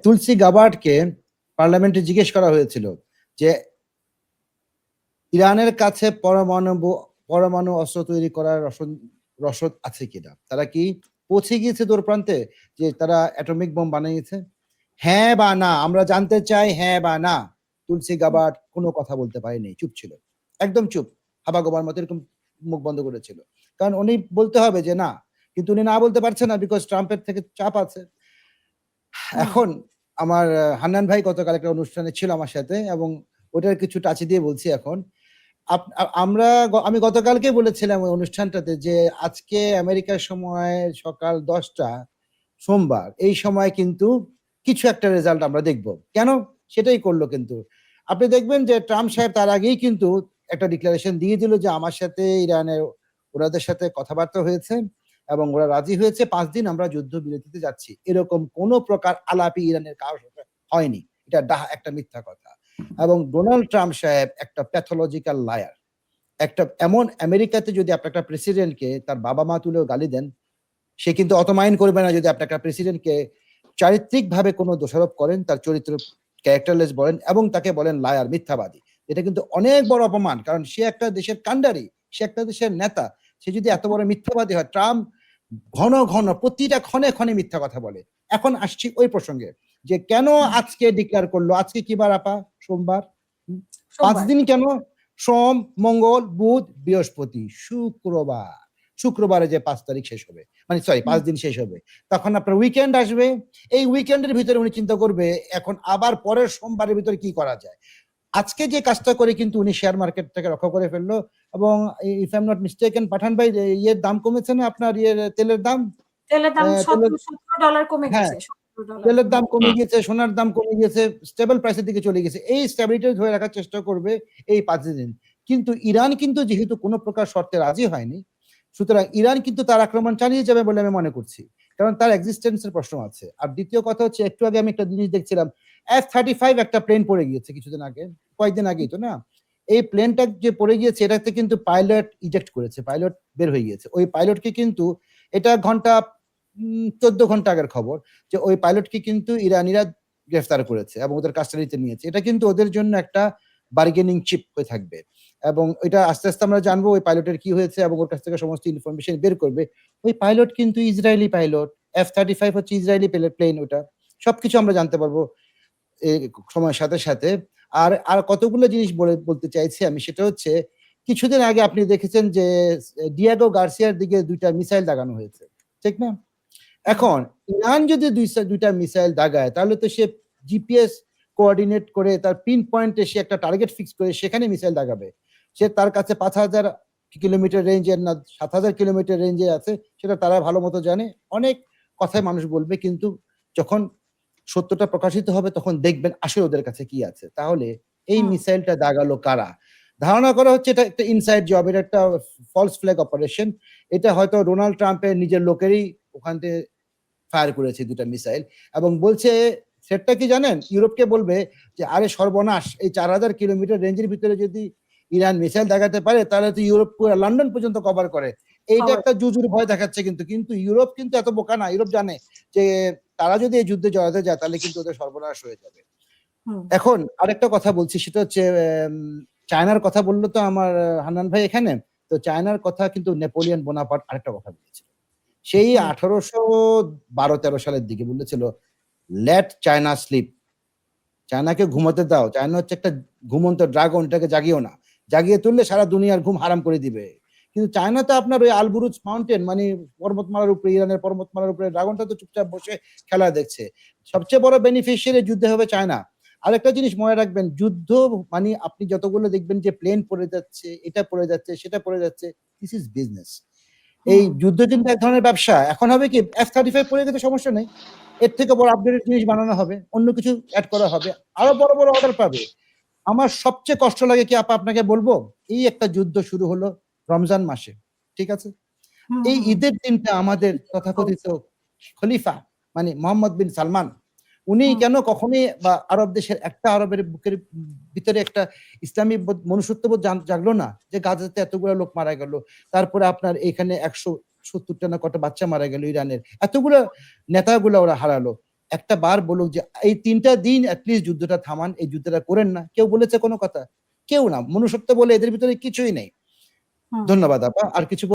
তুলসী গাবার্ডকে পার্লামেন্টে জিজ্ঞেস করা হয়েছিল যে ইরানের কাছে পরমাণু অস্ত্র তৈরি করার রসদ আছে কিনা, তারা কি পৌঁছে গিয়েছে দূর প্রান্তে যে তারা অ্যাটমিক বোম বানিয়েছে? হ্যাঁ বা না, আমরা জানতে চাই, হ্যাঁ বা না। তুলসী গাবার্ড কোনো কথা বলতে পারেনি, চুপ ছিল, একদম চুপ, হাবা গোবার মতো এরকম মুখ বন্ধ করেছিল। কারণ উনি বলতে হবে যে না, কিন্তু উনি না বলতে পারছে না, বিকজ ট্রাম্পের থেকে চাপ আছে। এখন আমার হান্নান ভাই গতকাল একটা অনুষ্ঠানে ছিল আমার সাথে, এবং ওটার কিছু টাচে দিয়ে বলছি এখন। আমি গতকালকে বলেছিলাম ওই অনুষ্ঠানটাতে যে আজকে আমেরিকার সময় সকাল 10টা সোমবার, এই সময় কিন্তু কিছু একটা রেজাল্ট আমরা দেখব। কেন? সেটাই করলো কিন্তু। আপনি দেখবেন যে ট্রাম্প সাহেব তার আগেই কিন্তু একটা ডিক্লারেশন দিয়ে দিল যে আমার সাথে ইরানের ওনাদের সাথে কথাবার্তা হয়েছে এবং ওরা রাজি হয়েছে, 5 দিন আমরা যুদ্ধ বিরতিতে যাচ্ছি। এরকম কোনো প্রকার আলাপি ইরানের কারোর সাথে হয়নি। এটা একটা মিথ্যা কথা। এবং ডোনাল্ড ট্রাম্প সাহেব একটা প্যাথোলজিক্যাল লায়ার। একটা এমন আমেরিকাতে যদি আপনি একটা প্রেসিডেন্টকে তার বাবা মা তুলেও গালি দেন, সে কিন্তু অত মাইন্ড করবে না যদি আপনি একটা প্রেসিডেন্টকে চারিত্রিকভাবে কোনো দোষারোপ করেন, তার চরিত্র ক্যারেক্টারলেস বলেন এবং তাকে বলেন লায়ার, মিথ্যাবাদী। এটা কিন্তু অনেক বড় অপমান, কারণ সে একটা দেশের কান্ডারি, সে একটা দেশের নেতা। সে যদি এত বড় মিথ্যাবাদী হয়, ট্রাম্প ঘন ঘন প্রতিটা ক্ষণে ক্ষণে মিথ্যা কথা বলে। এখন আসছি ওই প্রসঙ্গে যে কেন আজকে ডিক্লেয়ার করলো। আজকে কি বার আপা? সোমবার। 5 দিন কেন? সোম, মঙ্গল, বুধ, বৃহস্পতি, শুক্রবারে যে 5 তারিখ শেষ হবে, মানে সরি 5 দিন শেষ হবে, তখন আপনার উইকেন্ড আসবে। এই উইকেন্ডের ভিতরে উনি চিন্তা করবে এখন আবার পরের সোমবারের ভিতরে কি করা যায়। আজকে যে কাজটা করে কিন্তু উনি শেয়ার মার্কেটটাকে রক্ষা করে ফেললো। এবং if I am not mistaken, Pathan ভাই, ইয়ের দাম কমেছে না আপনার, তেলের দাম $17 কমে হ্যাঁ, গেছে। তেলের দাম কমে গিয়েছে, সোনার দাম কমে গিয়েছে, স্টেবল প্রাইসের দিকে চলে গেছে। এই স্টেবিলিটি ধরে রাখার চেষ্টা করবে এই 5 দিন। কিন্তু ইরান কিন্তু যেহেতু কোনো প্রকার শর্তে রাজি হয়নি, সুতরাং ইরান কিন্তু তার আক্রমণ চালিয়ে যাবে বলে আমি মনে করছি, কারণ তার এক্সিস্টেন্সের প্রশ্ন আছে। আর দ্বিতীয় কথা হচ্ছে, একটু আগে আমি একটা জিনিস দেখছিলাম, F-35 একটা প্লেন পড়ে গিয়েছে কিছুদিন আগে, কয়েকদিন আগেই তো না। এই প্লেনটা যে পড়ে গিয়েছে, এটাতে কিন্তু পাইলট ইজেক্ট করেছে, পাইলট বের হয়ে গিয়েছে। ওই পাইলটকে কিন্তু, এটা ঘন্টা 14 ঘন্টা আগের খবর, যে ওই পাইলটকে কিন্তু ইরানিরা গ্রেফতার করেছে এবং ওদের কাস্টাডিতে নিয়েছে। এটা কিন্তু ওদের জন্য একটা বার্গেনিং চিপ হয়ে থাকবে, এবং এটা আস্তে আস্তে আমরা জানবো ওই পাইলটের কি হয়েছে এবং ওর কাছ থেকে সমস্ত ইনফরমেশন বের করবে। ওই পাইলট কিন্তু ইসরায়েলি পাইলট, F-35 হচ্ছে ইসরায়েলি প্লেন, ওটা সবকিছু আমরা জানতে পারবো সময়ের সাথে সাথে। আর আর কতগুলো জিনিস বলতে চাইছি আমি, সেটা হচ্ছে কিছুদিন আগে আপনি দেখেছেন যে ডিয়েগো গার্সিয়ার দিকে 2টা মিসাইল দাগানো হয়েছে, ঠিক না? এখন ইরান যদি 2টা মিসাইল দাগায়, তাহলে তো সে জিপিএস কোঅর্ডিনেট করে তার পিন পয়েন্টে সে একটা টার্গেট ফিক্স করে সেখানে মিসাইল দাগাবে। সে তার কাছে 5,000 কিলোমিটার রেঞ্জের না 7,000 কিলোমিটার রেঞ্জে আছে, সেটা তারা ভালো মতো জানে। অনেক কথায় মানুষ বলবে, কিন্তু যখন সত্যটা প্রকাশিত হবে তখন দেখবেন আসলে ওদের কাছে কি আছে। তাহলে এই মিসাইলটা দাগালো কারা? ধারণা করা হচ্ছে এটা একটা ইনসাইড জব, এটা একটা ফলস ফ্ল্যাগ অপারেশন। এটা হয়তো ডোনাল্ড ট্রাম্পের নিজের লোকেরই ওখান থেকে ফায়ার করেছে 2টা মিসাইল, এবং বলছে সেটা কি জানেন, ইউরোপকে বলবে যে আরে সর্বনাশ, এই 4,000 কিলোমিটার রেঞ্জের ভিতরে যদি ইরান মিসাইল দেখাতে পারে, তাহলে তো ইউরোপ পুরো লন্ডন পর্যন্ত কভার করে। এইটা একটা জুজুর ভয় দেখাচ্ছে, কিন্তু ইউরোপ কিন্তু এত বোকা না। ইউরোপ জানে যে তারা যদি এই যুদ্ধে জড়াতে যায় তাহলে কিন্তু ওদের সর্বনাশ হয়ে যাবে। এখন আরেকটা কথা বলছি, সেটা হচ্ছে চায়নার কথা বললো তো আমার হান্নান ভাই এখানে। তো চায়নার কথা কিন্তু নেপোলিয়ন বোনাপার্ট আরেকটা কথা বলেছিল সেই 1812-13 সালের দিকে, বলেছিল লেট চায়না স্লিপ, চায়নাকে ঘুমাতে দাও। চায়না হচ্ছে একটা ঘুমন্ত ড্রাগন, এটাকে জাগিও না, জাগিয়ে তুললে সারা দুনিয়ার ঘুম হারাম করে দিবে। কিন্তু চায়নাতে আপনার ওই আলবুরুজ মাউন্টেন, মানে পর্বতমালার উপরে, ইরানের পর্বতমালার উপরে ড্রাগনটা তো চুপচাপ বসে খেলা দেখছে। সবচেয়ে বড় বেনিফিশিয়ারি যুদ্ধে হবে চায়না। আরেকটা জিনিস মনে রাখবেন, যুদ্ধ মানে আপনি যতগুলো দেখবেন যে প্লেন পড়ে যাচ্ছে, এটা পড়ে যাচ্ছে, সেটা পড়ে যাচ্ছে, দিস ইজ বিজনেস। এই যুদ্ধ কিন্তু এক ধরনের ব্যবসা। এখন হবে কি, F-35 পড়ে গেছে, সমস্যা নেই, এর থেকে বড় আপডেটেড জিনিস বানানো হবে, অন্য কিছু অ্যাড করা হবে, আরো বড় বড় অর্ডার পাবে। আমার সবচেয়ে কষ্ট লাগে কি আপা, আপনাকে বলবো, এই একটা যুদ্ধ শুরু হলো রমজান মাসে, ঠিক আছে? এই ঈদের দিনটা আমাদের তথাকথিত খলিফা মানে মোহাম্মদ বিন সালমান, উনি কেন কখনোই বা আরব দেশের একটা আরবের বুকের ভিতরে একটা ইসলামী মনুষ্যত্ববোধ জাগলো না, যে গাজাতে এতগুলো লোক মারা গেল, তারপরে আপনার এখানে 170টা না কত বাচ্চা মারা গেল, ইরানের এতগুলো নেতাগুলো ওরা হারালো। একটা বার বলুক যে এই ৩টা দিন অ্যাটলিস্ট যুদ্ধটা থামান, এই যুদ্ধটা করেন না। কেউ বলেছে কোনো কথা? কেউ না। মনুষ্যত্ব বলে এদের ভিতরে কিছুই নেই। হুম। ধন্যবাদ আপা। আর কিছু